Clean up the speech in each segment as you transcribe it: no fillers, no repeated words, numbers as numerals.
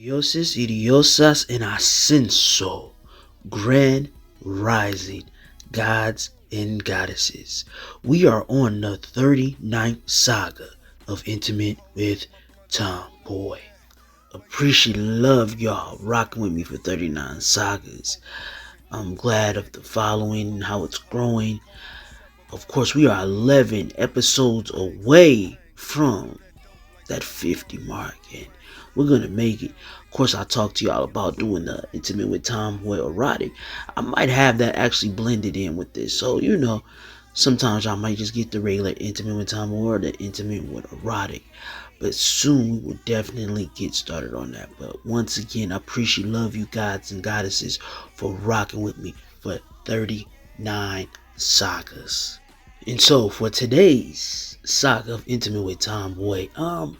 Dioses, idiosas, and ascenso, grand rising, gods and goddesses. We are on the 39th saga of Intimate with TomBoi. Appreciate, love y'all rocking with me for 39 sagas. I'm glad of the following and how it's growing. Of course, we are 11 episodes away from that 50 mark, and we're gonna make it. Of course, I talked to y'all about doing the Intimate with TomBoi erotic. I might have that actually blended in with this, so sometimes I might just get the regular Intimate with TomBoi or the Intimate with erotic, but soon we will definitely get started on that. But once again, I appreciate, love you gods and goddesses for rocking with me for 39 sagas. And so for today's saga of Intimate with TomBoi,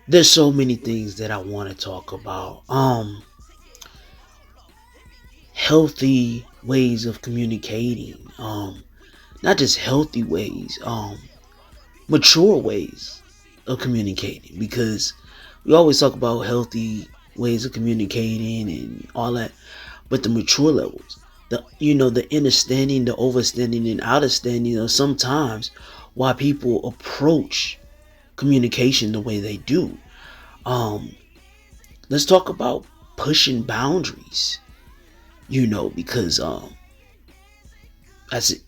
there's so many things that I want to talk about. Healthy ways of communicating. Not just healthy ways, mature ways of communicating, because we always talk about healthy ways of communicating and all that, but the mature levels, the understanding, the overstanding, and understanding of sometimes why people approach communication the way they do. Let's talk about pushing boundaries, because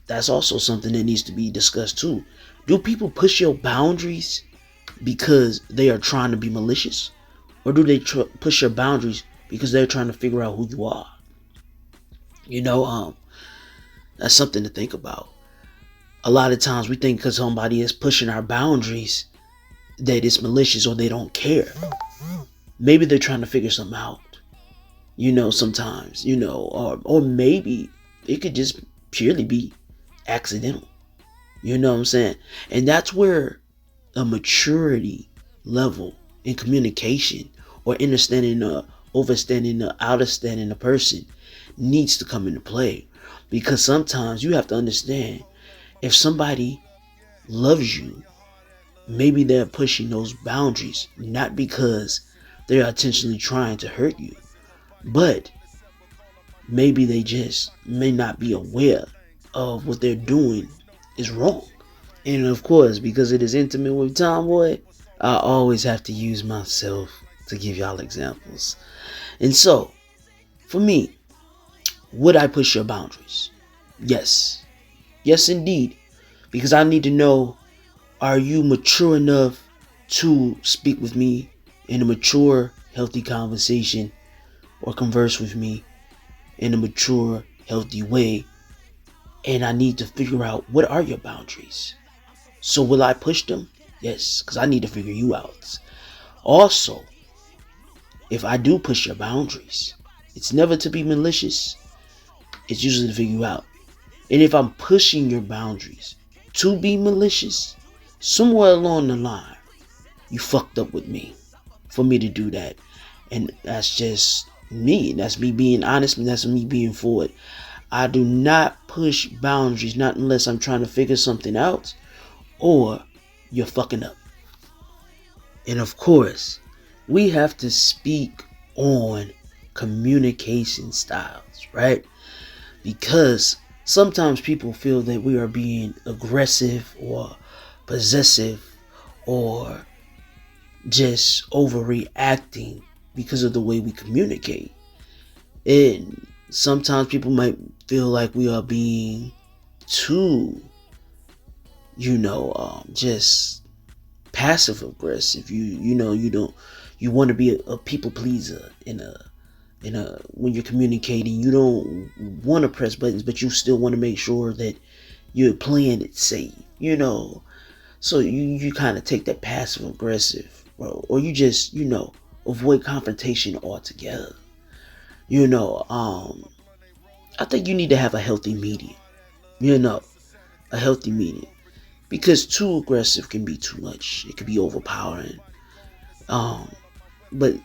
that's also something that needs to be discussed too. Do people push your boundaries because they are trying to be malicious, or do they push your boundaries because they're trying to figure out who you are? That's something to think about. A lot of times we think because somebody is pushing our boundaries that it's malicious or they don't care. Maybe they're trying to figure something out. Sometimes, or maybe it could just purely be accidental. You know what I'm saying? And that's where a maturity level in communication, or understanding, overstanding, understanding a person needs to come into play. Because sometimes you have to understand, if somebody loves you, maybe they're pushing those boundaries not because they're intentionally trying to hurt you, but maybe they just may not be aware of what they're doing is wrong. And of course, because it is Intimate with TomBoi, I always have to use myself to give y'all examples. And so, for me, would I push your boundaries? Yes. Yes, indeed. Because I need to know, are you mature enough to speak with me in a mature, healthy conversation, or converse with me in a mature, healthy way? And I need to figure out, what are your boundaries? So will I push them? Yes, because I need to figure you out. Also, if I do push your boundaries, it's never to be malicious. It's usually to figure you out. And if I'm pushing your boundaries to be malicious, somewhere along the line, you fucked up with me for me to do that. And that's just me. That's me being honest. That's me being forward. I do not push boundaries, not unless I'm trying to figure something out or you're fucking up. And of course, we have to speak on communication styles, right? Because sometimes people feel that we are being aggressive or possessive or just overreacting because of the way we communicate. And sometimes people might feel like we are being too, just passive aggressive. You want to be a people pleaser when you're communicating. You don't want to press buttons, but you still want to make sure that you're playing it safe, so you kind of take that passive aggressive, or you just, avoid confrontation altogether. I think you need to have a healthy medium, a healthy medium, because too aggressive can be too much. It can be overpowering. But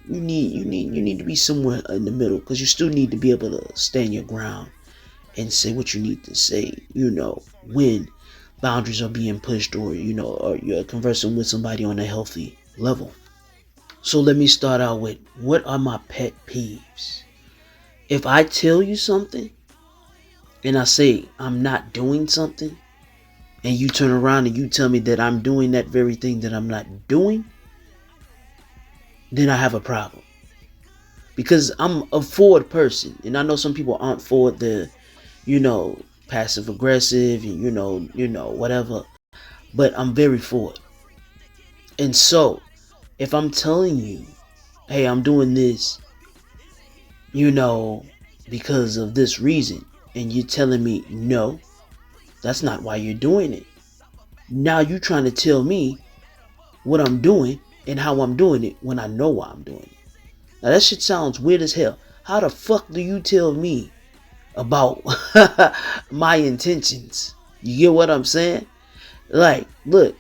you need to be somewhere in the middle, because you still need to be able to stand your ground and say what you need to say, when boundaries are being pushed, or you're conversing with somebody on a healthy level. So let me start out with, what are my pet peeves? If I tell you something and I say I'm not doing something, and you turn around and you tell me that I'm doing that very thing that I'm not doing, then I have a problem. Because I'm a forward person, and I know some people aren't forward. They're, passive aggressive, and whatever. But I'm very forward. And so, if I'm telling you, hey, I'm doing this, you know, because of this reason, and you're telling me, no, that's not why you're doing it. Now you're trying to tell me what I'm doing and how I'm doing it when I know why I'm doing it. Now that shit sounds weird as hell. How the fuck do you tell me about my intentions? You get what I'm saying? Like, look,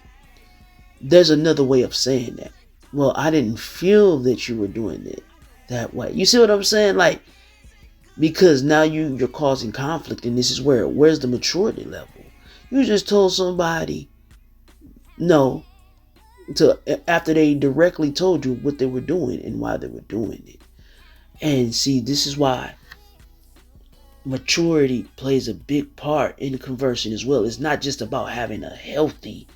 there's another way of saying that. Well, I didn't feel that you were doing it that way. You see what I'm saying? Like, because now you're causing conflict, and this is where's the maturity level? You just told somebody no to after they directly told you what they were doing and why they were doing it. And see, this is why maturity plays a big part in conversing as well. It's not just about having a healthy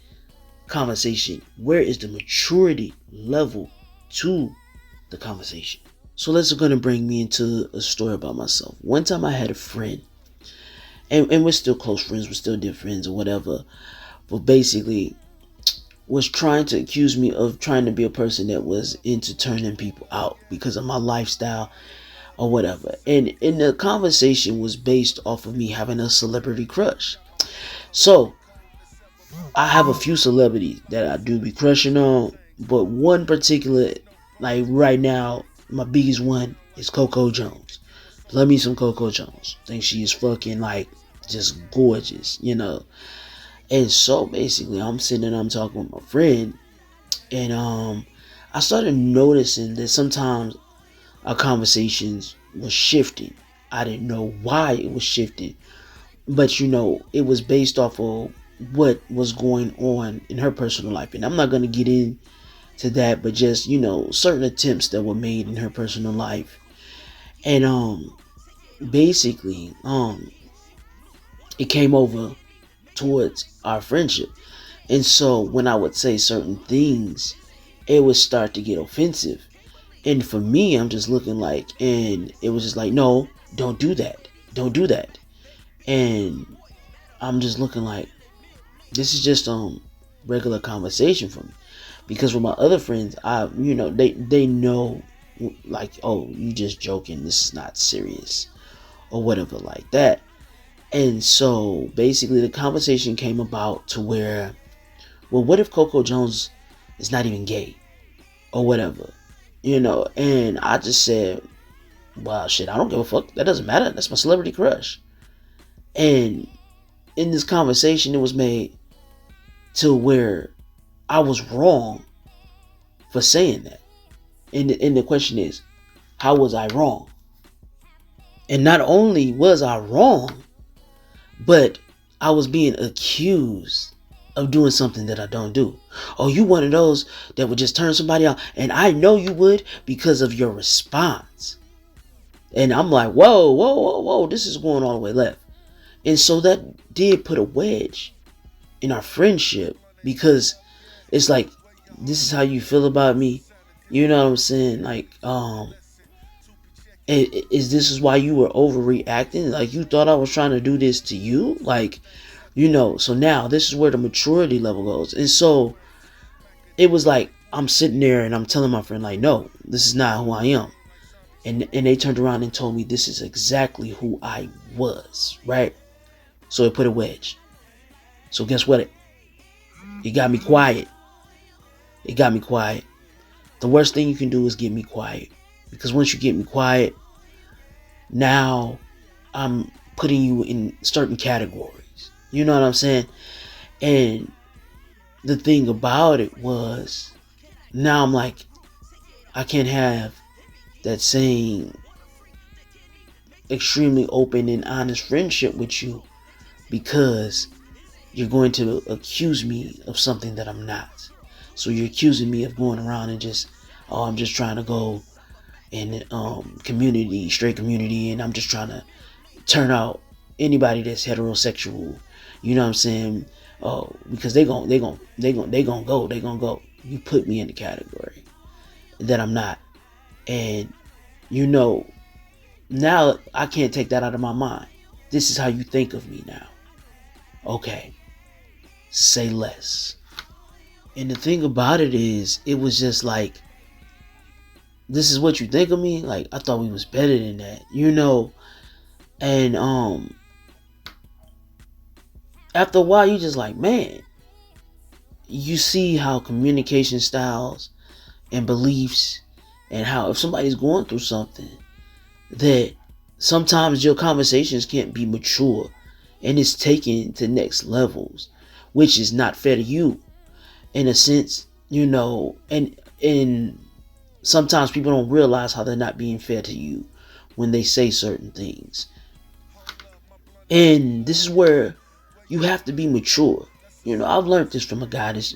conversation. Where is the maturity level to the conversation? So that's going to bring me into a story about myself. One time I had a friend, and we're still close friends, we're still dear friends or whatever, but basically was trying to accuse me of trying to be a person that was into turning people out because of my lifestyle or whatever. And the conversation was based off of me having a celebrity crush. So I have a few celebrities that I do be crushing on, but one particular, like right now, my biggest one is Coco Jones. Love me some Coco Jones. Think she is fucking like just gorgeous, And so basically, I'm sitting and I'm talking with my friend, and I started noticing that sometimes our conversations were shifting. I didn't know why it was shifting, but it was based off of what was going on in her personal life, and I'm not gonna get into that, but just certain attempts that were made in her personal life, and basically it came over towards our friendship. And so when I would say certain things, it would start to get offensive. And for me, I'm just looking like, and it was just like, no, don't do that. Don't do that. And I'm just looking like, this is just regular conversation for me. Because with my other friends, they know, like, oh, you just joking, this is not serious or whatever like that. And so basically the conversation came about to where, well, what if Coco Jones is not even gay or whatever, and I just said, well, shit, I don't give a fuck. That doesn't matter. That's my celebrity crush. And in this conversation, it was made to where I was wrong for saying that. And the question is, how was I wrong? And not only was I wrong, but I was being accused of doing something that I don't do. Oh, you one of those that would just turn somebody out. And I know you would because of your response. And I'm like, whoa, this is going all the way left. And so that did put a wedge in our friendship, because it's like, this is how you feel about me. You know what I'm saying? Like, is this why you were overreacting? Like, you thought I was trying to do this to you? Like, so now this is where the maturity level goes. And so it was like, I'm sitting there and I'm telling my friend, like, no, this is not who I am. And they turned around and told me this is exactly who I was, right? So it put a wedge. So guess what? It got me quiet. It got me quiet. The worst thing you can do is get me quiet. Because once you get me quiet, now I'm putting you in certain categories. You know what I'm saying? And the thing about it was, now I'm like, I can't have that same extremely open and honest friendship with you, because you're going to accuse me of something that I'm not. So you're accusing me of going around and just oh, I'm just trying to go in community, straight community, and I'm just trying to turn out anybody that's heterosexual. You know what I'm saying? Oh, because they gonna go. You put me in the category that I'm not, and you know, now I can't take that out of my mind. This is how you think of me now. Okay, say less. And the thing about it is, it was just like, this is what you think of me? Like, I thought we was better than that, you know? And after a while, you just like, man, you see how communication styles and beliefs, and how if somebody's going through something, that sometimes your conversations can't be mature, and it's taken to next levels, which is not fair to you, in a sense, you know. And sometimes people don't realize how they're not being fair to you when they say certain things. And this is where you have to be mature. You know, I've learned this from a guy that's,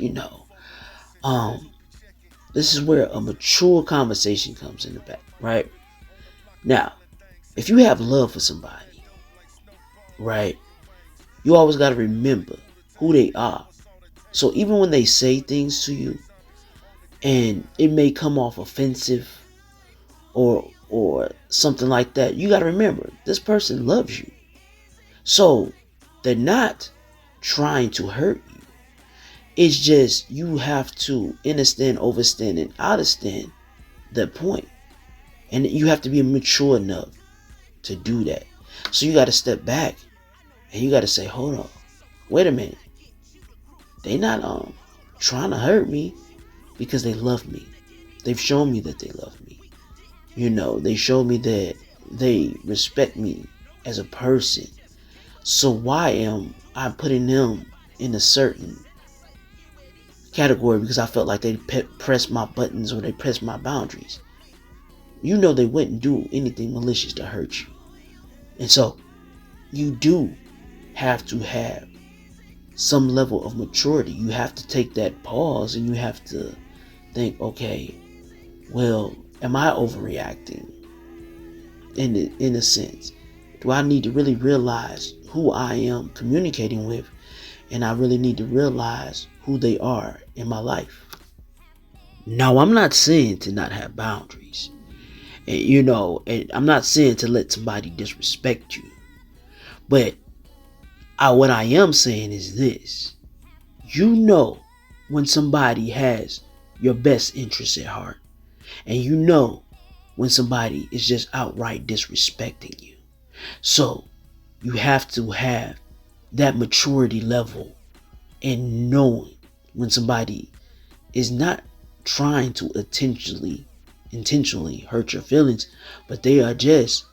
this is where a mature conversation comes in the back, right? Now, if you have love for somebody, right, you always got to remember who they are. So even when they say things to you, and it may come off offensive or something like that, you got to remember, this person loves you. So they're not trying to hurt you. It's just you have to understand, overstand, and understand that point. And you have to be mature enough to do that. So you got to step back and you got to say, hold on, wait a minute. They not trying to hurt me, because they love me. They've shown me that they love me. You know, they showed me that they respect me as a person. So why am I putting them in a certain category because I felt like they pressed my buttons or they pressed my boundaries? You know, they wouldn't do anything malicious to hurt you. And so you do have to have some level of maturity. You have to take that pause and you have to think, okay, well, am I overreacting in a sense? Do I need to really realize who I am communicating with, and I really need to realize who they are in my life? Now, I'm not saying to not have boundaries, and I'm not saying to let somebody disrespect you, but what I am saying is this: you know when somebody has your best interests at heart, and you know when somebody is just outright disrespecting you. So you have to have that maturity level in knowing when somebody is not trying to intentionally hurt your feelings, but they are just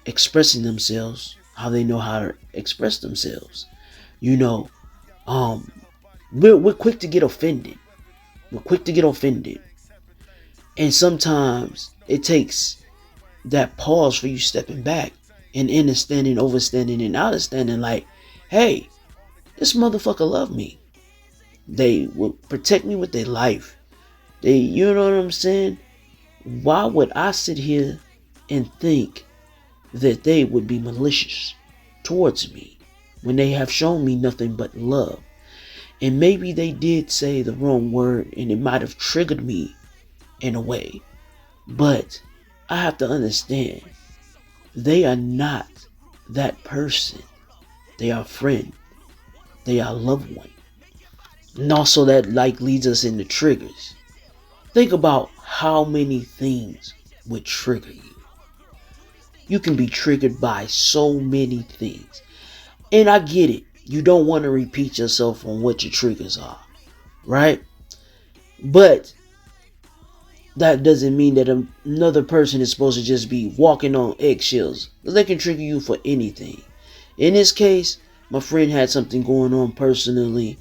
expressing themselves how they know how to express themselves. We're quick to get offended. We're quick to get offended. And sometimes it takes that pause for you stepping back and understanding, overstanding, and understanding, like, hey, this motherfucker love me. They will protect me with their life. You know what I'm saying? Why would I sit here and think that they would be malicious towards me when they have shown me nothing but love? And maybe they did say the wrong word and it might have triggered me in a way. But I have to understand, they are not that person. They are a friend. They are a loved one. And also that leads us into triggers. Think about how many things would trigger you. You can be triggered by so many things. And I get it. You don't want to repeat yourself on what your triggers are, right? But that doesn't mean that another person is supposed to just be walking on eggshells. They can trigger you for anything. In this case, my friend had something going on personally,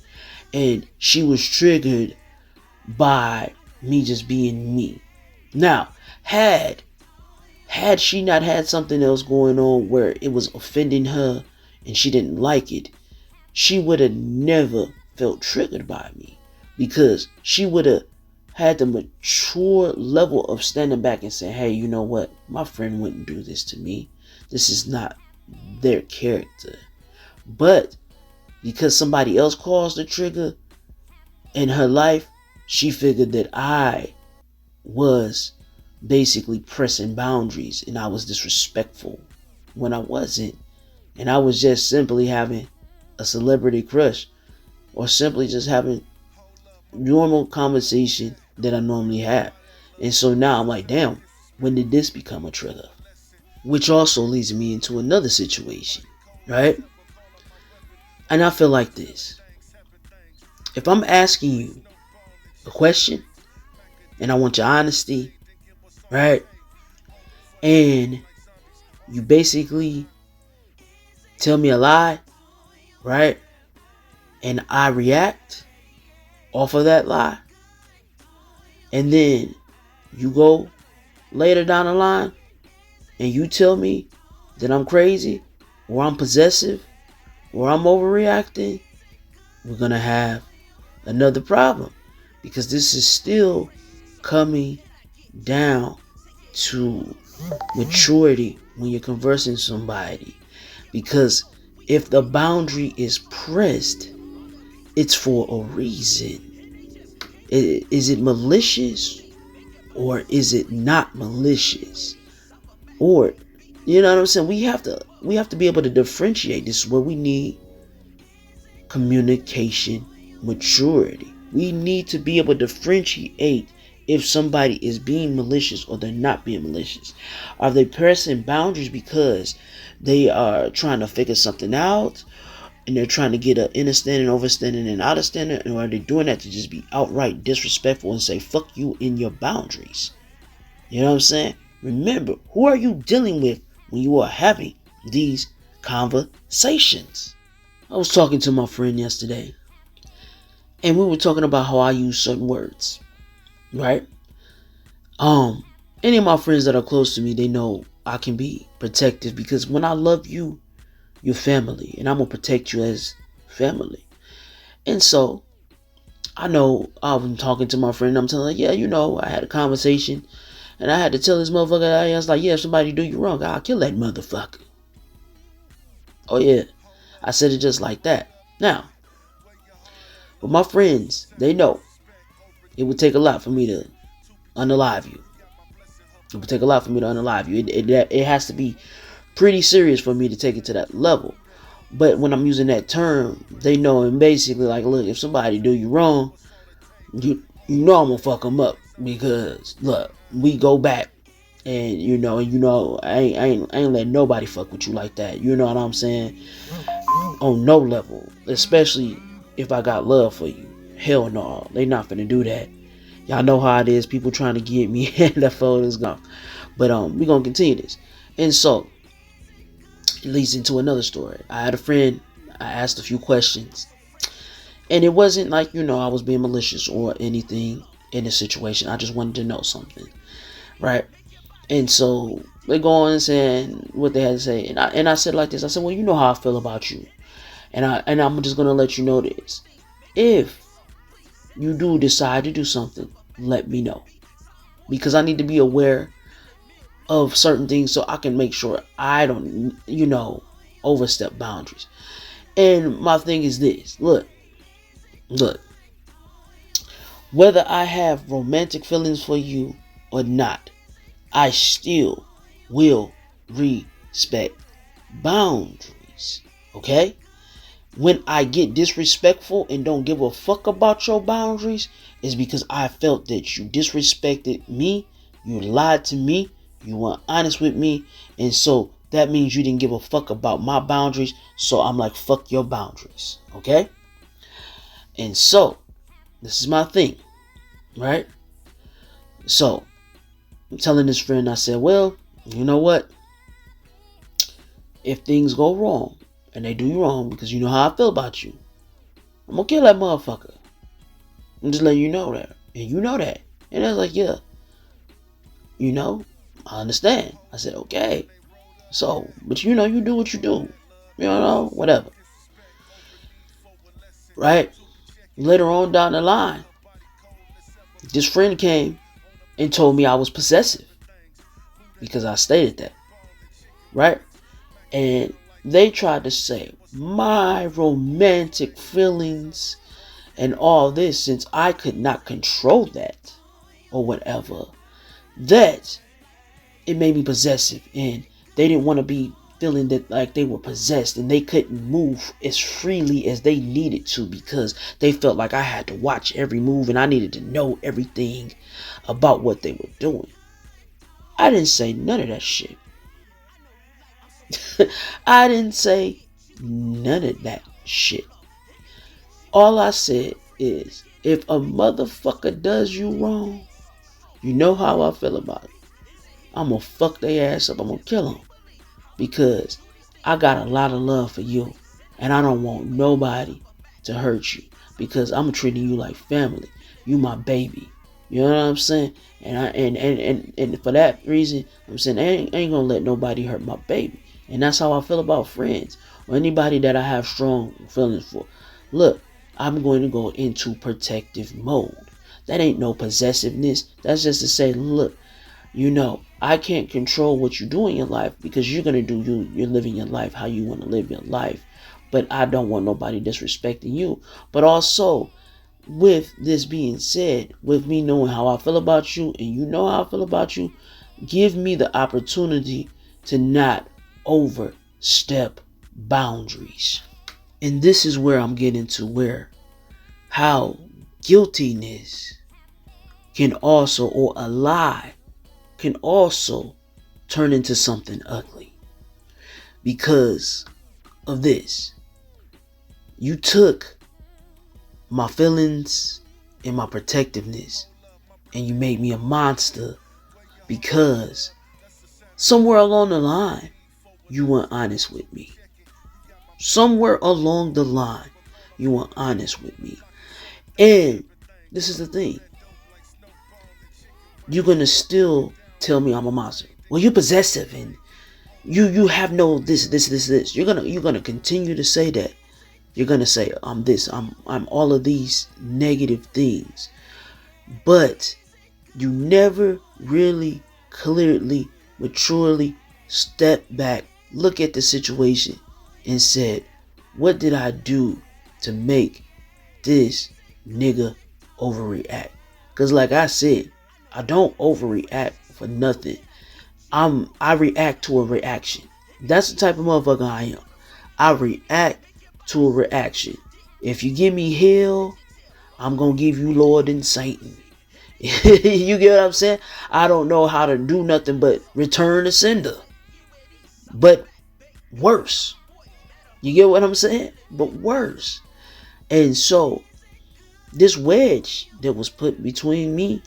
and she was triggered by me just being me. Now, had she not had something else going on where it was offending her and she didn't like it, she would have never felt triggered by me, because she would have had the mature level of standing back and saying, hey, you know what? My friend wouldn't do this to me. This is not their character. But because somebody else caused the trigger in her life, she figured that I was basically pressing boundaries and I was disrespectful when I wasn't. And I was just simply having a celebrity crush or simply just having normal conversation that I normally have. And so now I'm like, damn, when did this become a trigger? Which also leads me into another situation, right? And I feel like this. If I'm asking you a question and I want your honesty, right? And you basically tell me a lie, right? And I react off of that lie. And then you go later down the line and you tell me that I'm crazy or I'm possessive or I'm overreacting, we're going to have another problem. Because this is still coming down to maturity when you're conversing with somebody. Because if the boundary is pressed, it's for a reason. Is it malicious or is it not malicious? Or, you know what I'm saying? We have to be able to differentiate. This is where we need communication maturity. We need to be able to differentiate if somebody is being malicious or they're not being malicious. Are they pressing boundaries because they are trying to figure something out and they're trying to get an understanding, overstanding, and understanding? Or are they doing that to just be outright disrespectful and say, fuck you in your boundaries? You know what I'm saying? Remember, who are you dealing with when you are having these conversations? I was talking to my friend yesterday, and we were talking about how I use certain words, right? Any of my friends that are close to me, they know I can be protective because when I love you, you're family, and I'm gonna protect you as family. And so I know I'm talking to my friend, I'm telling her, yeah, you know, I had a conversation, and I had to tell this motherfucker, I was like, yeah, if somebody do you wrong, I'll kill that motherfucker. Oh yeah, I said it just like that. Now, but my friends, they know it would take a lot for me to unalive you. It would take a lot for me to unalive you. It has to be pretty serious for me to take it to that level. But when I'm using that term, they know, and basically like, look, if somebody do you wrong, you know I'm gonna fuck them up because look, we go back, and I ain't letting nobody fuck with you like that. You know what I'm saying? On no level, especially if I got love for you. Hell no, they not finna do that. Y'all know how it is. People trying to get me and the phone is gone. But we gonna continue this. And so it leads into another story. I had a friend, I asked a few questions. And it wasn't like, I was being malicious or anything in the situation. I just wanted to know something. Right? And so they go on and saying what they had to say. And I said like this. I said, well, you know how I feel about you. And I'm just gonna let you know this. If you do decide to do something, let me know. Because I need to be aware of certain things so I can make sure I don't, overstep boundaries. And my thing is this. Look. Whether I have romantic feelings for you or not, I still will respect boundaries. Okay? When I get disrespectful and don't give a fuck about your boundaries, is because I felt that you disrespected me, you lied to me, you weren't honest with me, and so that means you didn't give a fuck about my boundaries, so I'm like, fuck your boundaries, okay? And so, this is my thing, right? So, I'm telling this friend, I said, well, you know what? If things go wrong, and they do you wrong, because you know how I feel about you, I'm gonna kill that motherfucker. I'm just letting you know that. And you know that. And I was like, yeah. I understand. I said, okay. So, but you do what you do. Whatever. Right? Later on down the line, This friend came and told me I was possessive because I stated that, right? And they tried to say my romantic feelings and all this, since I could not control that or whatever, that it made me possessive, and they didn't want to be feeling that like they were possessed and they couldn't move as freely as they needed to because they felt like I had to watch every move and I needed to know everything about what they were doing. I didn't say none of that shit. I didn't say none of that shit. All I said is, if a motherfucker does you wrong, you know how I feel about it. I'm gonna fuck their ass up. I'm gonna kill them. Because I got a lot of love for you. And I don't want nobody to hurt you. Because I'm treating you like family. You my baby. You know what I'm saying? And for that reason, I'm saying I ain't gonna let nobody hurt my baby. And that's how I feel about friends. Or anybody that I have strong feelings for. Look, I'm going to go into protective mode. That ain't no possessiveness. That's just to say, look, you know, I can't control what you do in your life because you're going to do you. You're living your life how you want to live your life. But I don't want nobody disrespecting you. But also, with this being said, with me knowing how I feel about you and you know how I feel about you, give me the opportunity to not overstep boundaries. And this is where I'm getting to where how guiltiness can also, or a lie, can also turn into something ugly. Because of this. You took my feelings and my protectiveness and you made me a monster because somewhere along the line you weren't honest with me. Somewhere along the line you weren't honest with me. And this is the thing. You're gonna still tell me I'm a monster. Well, you're possessive and you have no this. You're gonna continue to say that. You're gonna say I'm this, I'm all of these negative things. But you never really clearly, maturely step back, look at the situation and said, what did I do to make this nigga overreact? Because like I said, I don't overreact for nothing. I react to a reaction. That's the type of motherfucker I am. I react to a reaction. If you give me hell, I'm gonna give you Lord and Satan. You get what I'm saying? I don't know how to do nothing but return the sender. But worse. You get what I'm saying? But worse. And so, this wedge that was put between me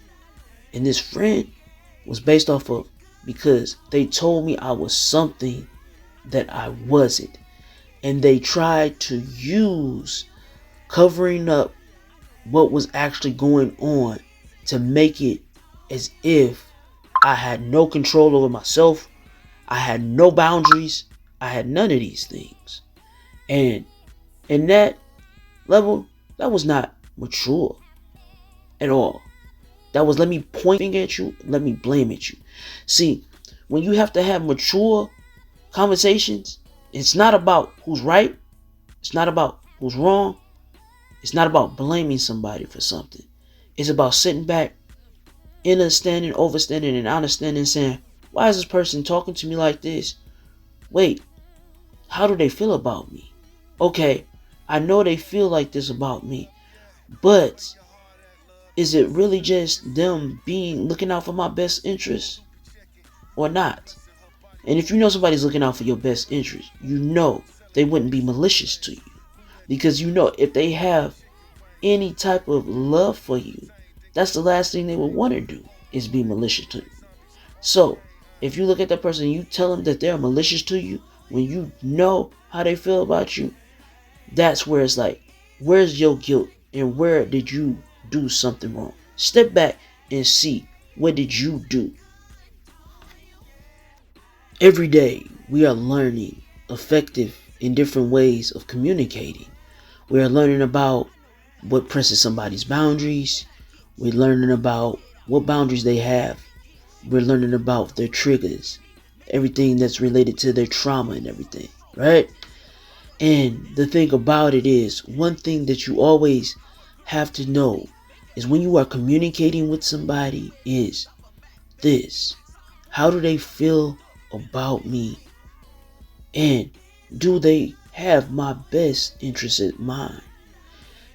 and this friend was based off of because they told me I was something that I wasn't. And they tried to use covering up what was actually going on to make it as if I had no control over myself. I had no boundaries. I had none of these things. And in that level, that was not mature at all. That was let me point finger at you, let me blame at you. See, when you have to have mature conversations, it's not about who's right. It's not about who's wrong. It's not about blaming somebody for something. It's about sitting back, understanding, overstanding, and understanding, saying, why is this person talking to me like this? Wait, how do they feel about me? Okay, I know they feel like this about me, but is it really just them looking out for my best interest or not? And if you know somebody's looking out for your best interest, you know they wouldn't be malicious to you. Because you know if they have any type of love for you, that's the last thing they would want to do is be malicious to you. So, if you look at that person and you tell them that they're malicious to you, when you know how they feel about you, that's where it's like, where's your guilt and where did you do something wrong? Step back and see, what did you do? Every day we are learning effective and different ways of communicating. We are learning about what presses somebody's boundaries. We're learning about what boundaries they have. We're learning about their triggers, everything that's related to their trauma and everything, right? And the thing about it is, one thing that you always have to know is when you are communicating with somebody is this: how do they feel about me? And do they have my best interest in mind?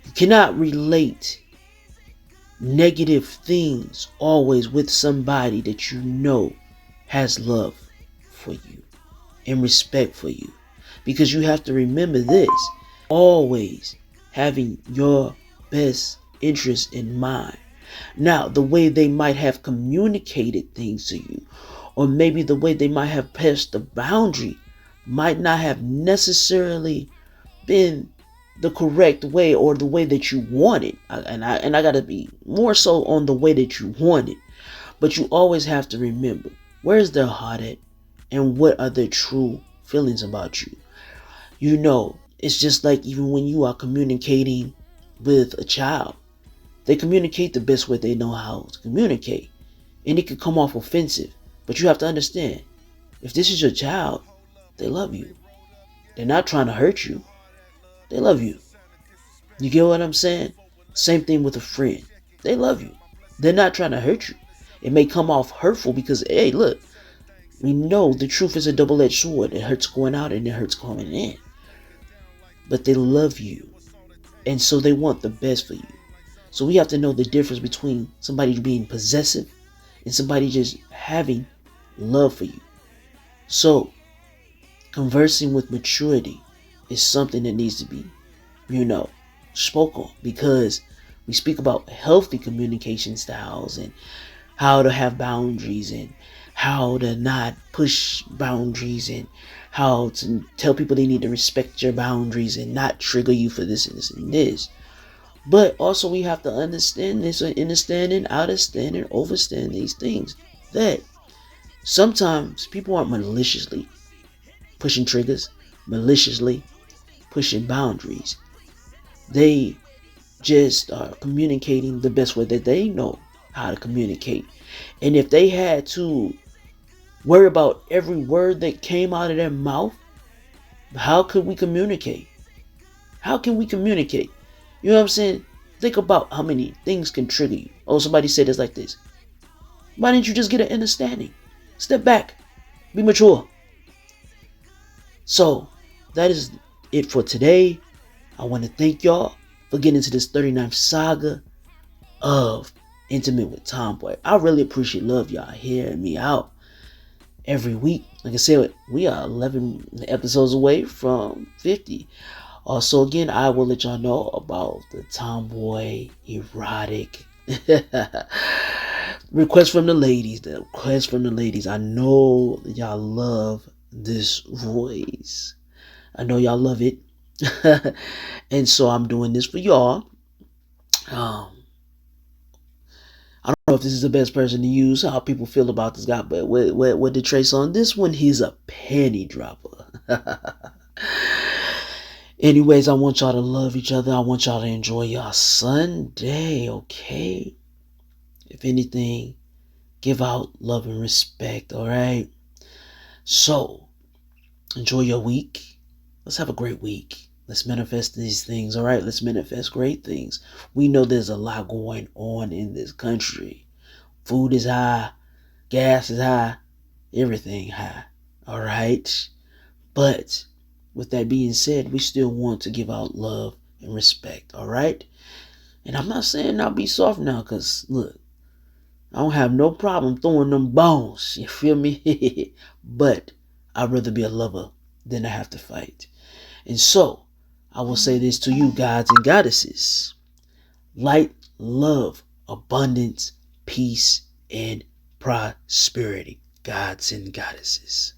You cannot relate negative things always with somebody that you know has love for you and respect for you. Because you have to remember this: always having your best interest in mind. Now, the way they might have communicated things to you, or maybe the way they might have passed the boundary, might not have necessarily been the correct way or the way that you want it. And I gotta be more so on the way that you want it. But you always have to remember, where's their heart at, and what are their true feelings about you. You know, it's just like even when you are communicating with a child, they communicate the best way they know how to communicate. And it can come off offensive. But you have to understand, if this is your child, they love you. They're not trying to hurt you. They love you. You get what I'm saying? Same thing with a friend. They love you. They're not trying to hurt you. It may come off hurtful because, hey, look, we know the truth is a double-edged sword. It hurts going out and it hurts coming in. But they love you. And so they want the best for you. So we have to know the difference between somebody being possessive and somebody just having love for you. So conversing with maturity is something that needs to be, spoke on, because we speak about healthy communication styles and how to have boundaries and how to not push boundaries and how to tell people they need to respect your boundaries and not trigger you for this and this and this. But also we have to understand this, understanding, understanding, overstand these things, that sometimes people aren't maliciously pushing triggers, maliciously pushing boundaries. They just are communicating the best way that they know how to communicate. And if they had to worry about every word that came out of their mouth, how could we communicate? How can we communicate? You know what I'm saying? Think about how many things can trigger you. Oh, somebody said it's like this. Why didn't you just get an understanding? Step back. Be mature. So, that is it for today. I want to thank y'all for getting into this 39th saga of Intimate with TomBoi. I really appreciate love y'all hearing me out every week. Like I said, we are 11 episodes away from 50. Also, again, I will let y'all know about the TomBoi erotic request from the ladies. The request from the ladies. I know y'all love this voice. I know y'all love it. And so I'm doing this for y'all. I don't know if this is the best person to use, how people feel about this guy, but what did Trace on this one? He's a penny dropper. Anyways, I want y'all to love each other. I want y'all to enjoy your Sunday, okay? If anything, give out love and respect, all right? So, enjoy your week. Let's have a great week. Let's manifest these things, all right? Let's manifest great things. We know there's a lot going on in this country. Food is high. Gas is high. Everything high, all right? But with that being said, we still want to give out love and respect, all right? And I'm not saying I'll be soft now, because, look, I don't have no problem throwing them bones, you feel me? But I'd rather be a lover than to have to fight. And so, I will say this to you, gods and goddesses: light, love, abundance, peace, and prosperity. Gods and goddesses.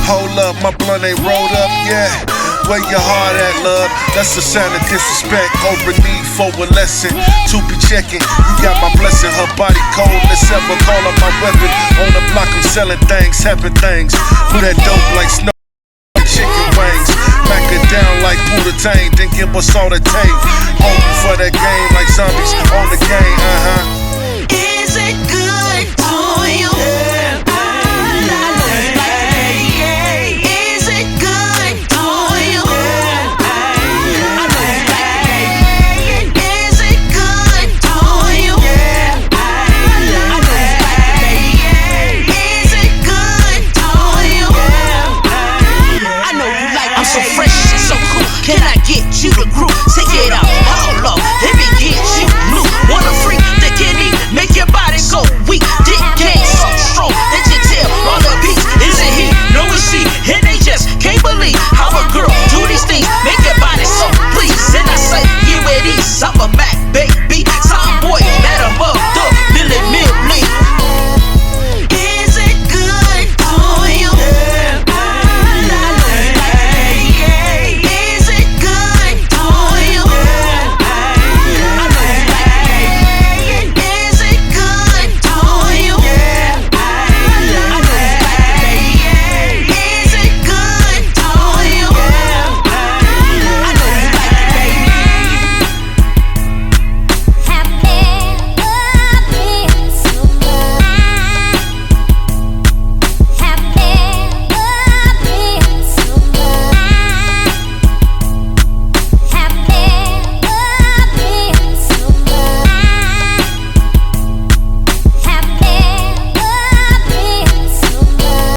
Hold up, my blunt ain't rolled up yet. where your heart at, love? That's a sign of disrespect or a need for a lesson. To be checking, you got my blessing. Her body cold as ever, call up my weapon. On the block, I'm selling things, having things. Who that dope like snow? Chicken wings, back it down like Buddha Tang, then give us all the tape. Hungry for that game like zombies on the game, Is it good for you?